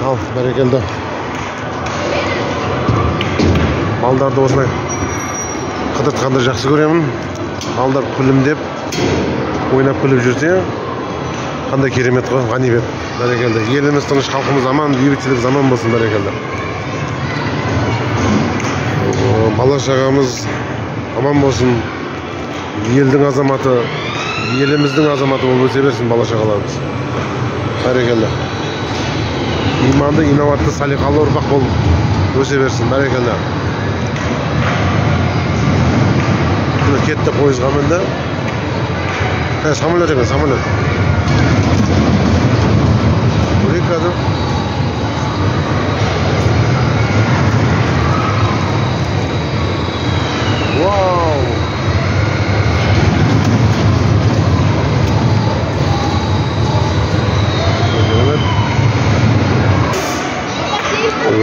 Al, бәрекелді. Балдарды осылай қыдыртқанды жақсы көремін. Балдар күлімдеп, ойнап күліп жүрсе, қандай керемет қой, ғанибет. Бәрекелді. Еліміз тыныш, халқымыз аман, бейбітшілік заман болсын, бәрекелді. Бала шағамыз аман болсын. Елдің азаматы, еліміздің азаматы болып өсе берсін бала шағаларымыз. Бәрекелді. İmanlı, inovatlı, salikalı ұрпақ болып өсе берсін. Бәрекелді. Кетті пойызға мінді. Самолет екен, самолет. Көрейік қазір. Вау!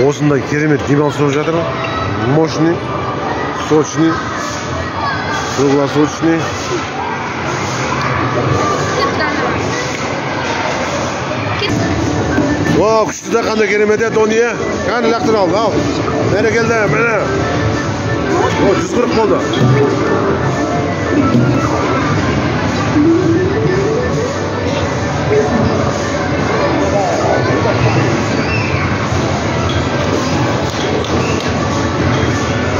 Осындай керемет демалыс болып жатыр. Мощный, сочный, круглосуточный. Вау, күшті де қандай керемет еді, оны е? Қаны лақтыр ал, ал. Бәрекелді, міне. 140 болды.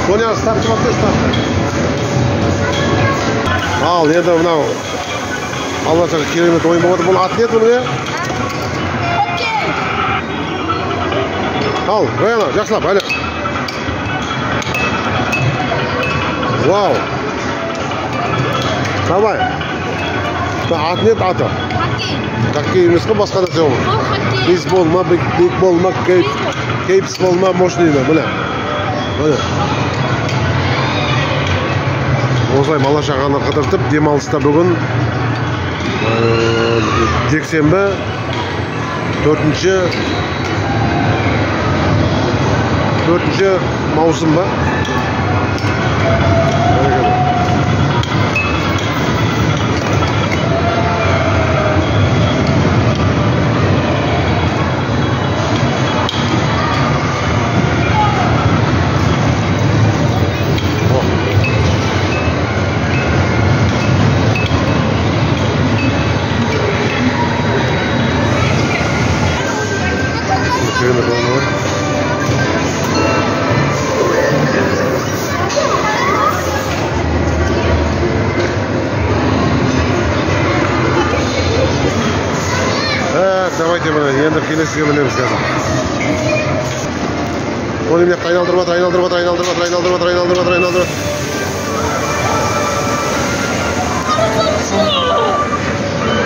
Соня, старт басты, старт. Ал, енді мынау. Алла шақы керемет ойын болады. Бұл ат не еді бұны? Ал, Раяна, жақсылап, әлі. Вау. Давай. Ат не еді аты? Хоккей емес қой, басқа да сеуі. Бейсбол ма, бейкбол ма, кейпсбол ма, мощный ма, міне. Міне. Осылай бала шағаны қыдыртып, демалыста бүгін жексенбі 4 маусым ба? Давайте енді келесіге мінеміз қазір. Оны міне айналдырып атыр.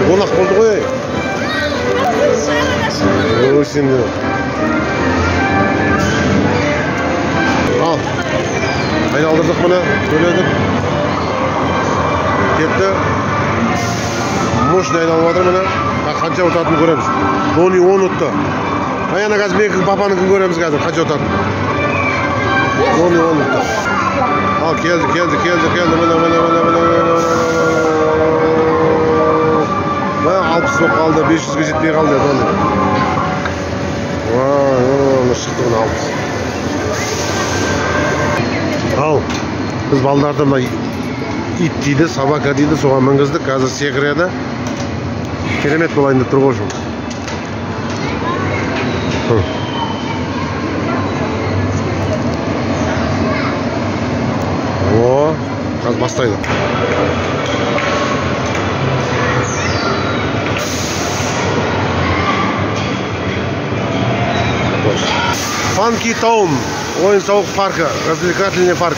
Онақ болды ғой. Ой, сенде. Ал. Айналдырдық мұны, төледік. Кетті. Мощный айналып атыр мұны. Қанша ұтатынын көреміз. Дони 10 ұтты. Аяна қазір менің папаныңын көреміз қазір. Қанша ұтатын. Дони 10 ұтты. Ал, келді. Міне. 60 болып қалды, 500-ге жетпей қалды Дони. Шықты бұны 60. Ал, біз балдарды мына ит дейді, собака дейді, соған мінгіздік. Қазір секіреді. Керемет болайын деп тұр ғой жұмыс. О, қазір бастайды. Funky Town, ойын-сауық паркі, развлекательный парк.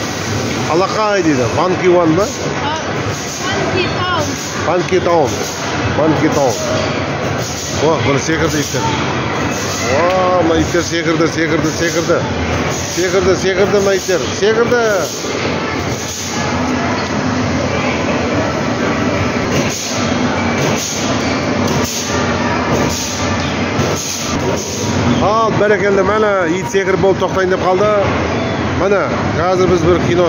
Алақай дейді, Funky One ба? Funky Town. О, бұны секірді иттер. О, мына иттер секірді, мына иттер. Секірді. Ал, бәрекелді, мәні ит секіріп болып тоқтайын деп қалды. Мәні, қазір біз бір кино